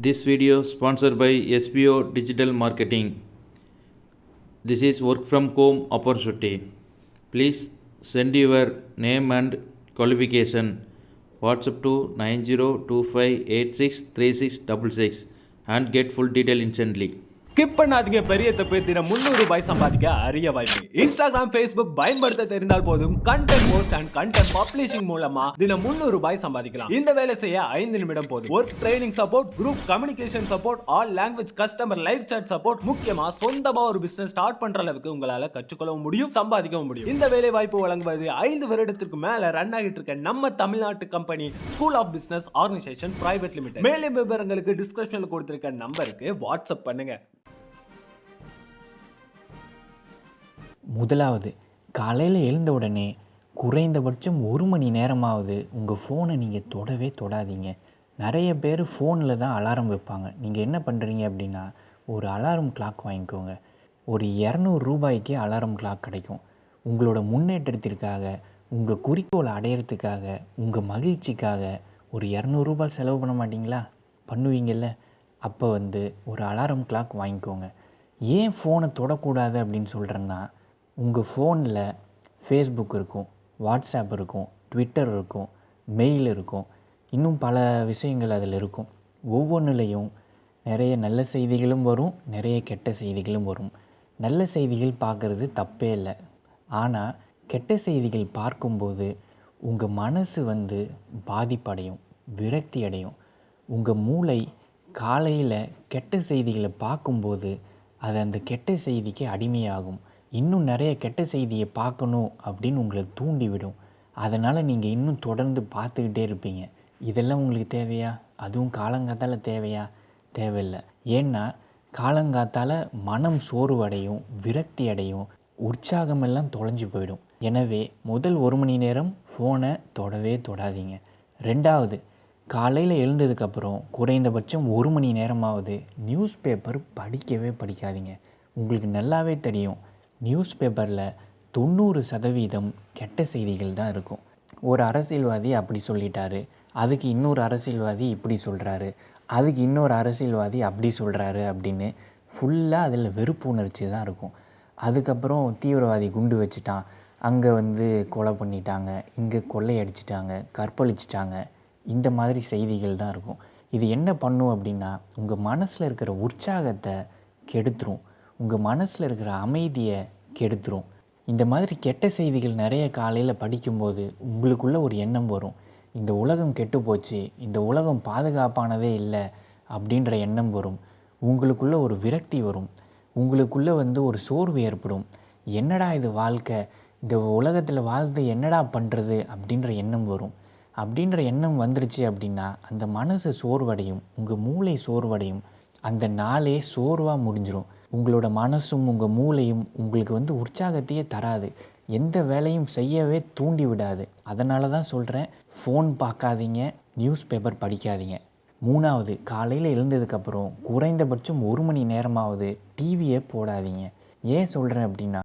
This video sponsored by SBO Digital Marketing. This is work from home opportunity. Please send your name and qualification. WhatsApp to 9025863666 and get full detail instantly. Skip பண்ணாதீங்க. பெரிய தப்பு. தினம் 300 ரூபாய் சம்பாதிக்க அரிய வாய்ப்பு. Instagram, Facebook பயன்படுத்த தெரிந்தால் போதும் content post and content publishing மூலமா தினம் 300 ரூபாய் சம்பாதிக்கலாம். இந்த வேலை செய்ய 5 நிமிடம் போதும். Work training support, group communication support, all language customer live chat support, முக்கியமா சொந்தமா ஒரு பிசினஸ் ஸ்டார்ட் பண்ற அளவுக்கு உங்களால கற்றுக்கொள்ளவும் முடியும், சம்பாதிக்கவும் முடியும். இந்த வேலை வாய்ப்பு வழங்குவது 5 வருடத்திற்கு மேல ரன் ஆகிட்டு இருக்க நம்ம தமிழ்நாட்டு company school of business organisation private limited. மேலும் விவரங்களுக்கு டிஸ்கிரிப்ஷன்ல கொடுத்திருக்க நம்பருக்கு வாட்ஸ்அப் பண்ணுங்க. முதலாவது, காலையில் எழுந்த உடனே குறைந்தபட்சம் 1 மணி நேரமாவது உங்கள் ஃபோனை நீங்கள் தொடவே தொடாதீங்க. நிறைய பேர் ஃபோனில் தான் அலாரம் வைப்பாங்க. நீங்கள் என்ன பண்ணுறீங்க அப்படின்னா, ஒரு அலாரம் கிளாக் வாங்கிக்கோங்க. ஒரு 200 ரூபாய்க்கு அலாரம் கிளாக் கிடைக்கும். உங்களோட முன்னேற்றத்திற்காக, உங்கள் குறிக்கோளை அடையிறதுக்காக, உங்கள் மகிழ்ச்சிக்காக ஒரு 200 ரூபாய் செலவு பண்ண மாட்டிங்களா? பண்ணுவீங்கள்ல. அப்போ ஒரு அலாரம் கிளாக் வாங்கிக்கோங்க. ஏன் ஃபோனை தொடக்கூடாது அப்படின்னு சொல்கிறேன்னா, உங்கள் ஃபோனில் ஃபேஸ்புக் இருக்கும், வாட்ஸ்அப் இருக்கும், ட்விட்டர் இருக்கும், மெயில் இருக்கும், இன்னும் பல விஷயங்கள் அதில் இருக்கும். ஒவ்வொன்றுலேயும் நிறைய நல்ல செய்திகளும் வரும், நிறைய கெட்ட செய்திகளும் வரும். நல்ல செய்திகள் பார்க்குறது தப்பே இல்லை. ஆனால் கெட்ட செய்திகள் பார்க்கும்போது உங்கள் மனசு பாதிப்படையும், விரக்தி அடையும். உங்கள் மூளை காலையில் கெட்ட செய்திகளை பார்க்கும்போது அது அந்த கெட்ட செய்திக்கு அடிமையாகும். இன்னும் நிறைய கெட்ட செய்தியை பார்க்கணும் அப்படின்னு உங்களை தூண்டிவிடும். அதனால் நீங்கள் இன்னும் தொடர்ந்து பார்த்துக்கிட்டே இருப்பீங்க. இதெல்லாம் உங்களுக்கு தேவையா? அதுவும் காலங்காத்தால் தேவையா? தேவையில்லை. ஏன்னா காலங்காத்தால் மனம் சோர்வடையும், விரக்தி அடையும், உற்சாகமெல்லாம் தொலைஞ்சு போயிடும். எனவே முதல் 1 மணி நேரம் ஃபோனை தொடவே தொடாதீங்க. 2வது, காலையில் எழுந்ததுக்கப்புறம் குறைந்தபட்சம் 1 மணி நேரமாவது நியூஸ் பேப்பர் படிக்கவே படிக்காதீங்க. உங்களுக்கு நல்லாவே தெரியும், நியூஸ் பேப்பரில் 90% கெட்ட செய்திகள் தான் இருக்கும். ஒரு அரசியல்வாதி அப்படி சொல்லிட்டாரு, அதுக்கு இன்னொரு அரசியல்வாதி இப்படி சொல்கிறாரு, அதுக்கு இன்னொரு அரசியல்வாதி அப்படி சொல்கிறாரு அப்படின்னு ஃபுல்லாக அதில் வெறுப்பு உணர்ச்சி தான் இருக்கும். அதுக்கப்புறம் தீவிரவாதி குண்டு வச்சுட்டான், அங்கே கொலை பண்ணிட்டாங்க, இங்கே கொள்ளையடிச்சிட்டாங்க, கற்பழிச்சிட்டாங்க, இந்த மாதிரி செய்திகள் தான் இருக்கும். இது என்ன பண்ணும் அப்படின்னா, உங்கள் மனசில் இருக்கிற உற்சாகத்தை கெடுத்துரும், உங்கள் மனசில் இருக்கிற அமைதியை கெடுத்துரும். இந்த மாதிரி கெட்ட செய்திகள் நிறைய காலையில் படிக்கும்போது உங்களுக்குள்ள ஒரு எண்ணம் வரும், இந்த உலகம் கெட்டு போச்சு, இந்த உலகம் பாதுகாப்பானதே இல்லை அப்படின்ற எண்ணம் வரும். உங்களுக்குள்ள ஒரு விரக்தி வரும், உங்களுக்குள்ளே ஒரு சோர்வு ஏற்படும். என்னடா இது வாழ்க்கை, இந்த உலகத்தில் வாழ்ந்து என்னடா பண்ணுறது அப்படின்ற எண்ணம் வரும். அப்படின்ற எண்ணம் வந்துருச்சு அப்படின்னா அந்த மனசு சோர்வடையும், உங்கள் மூளை சோர்வடையும், அந்த நாளே சோர்வாக முடிஞ்சிடும். உங்களோட மனசும் உங்கள் மூளையும் உங்களுக்கு உற்சாகத்தையே தராது, எந்த வேலையும் செய்யவே தூண்டி விடாது. அதனால தான் சொல்கிறேன், ஃபோன் பார்க்காதீங்க, நியூஸ் பேப்பர் படிக்காதீங்க. 3வது, காலையில் எழுந்ததுக்கப்புறம் குறைந்தபட்சம் 1 மணி நேரமாவது டிவியை போடாதீங்க. ஏன் சொல்கிறேன் அப்படின்னா,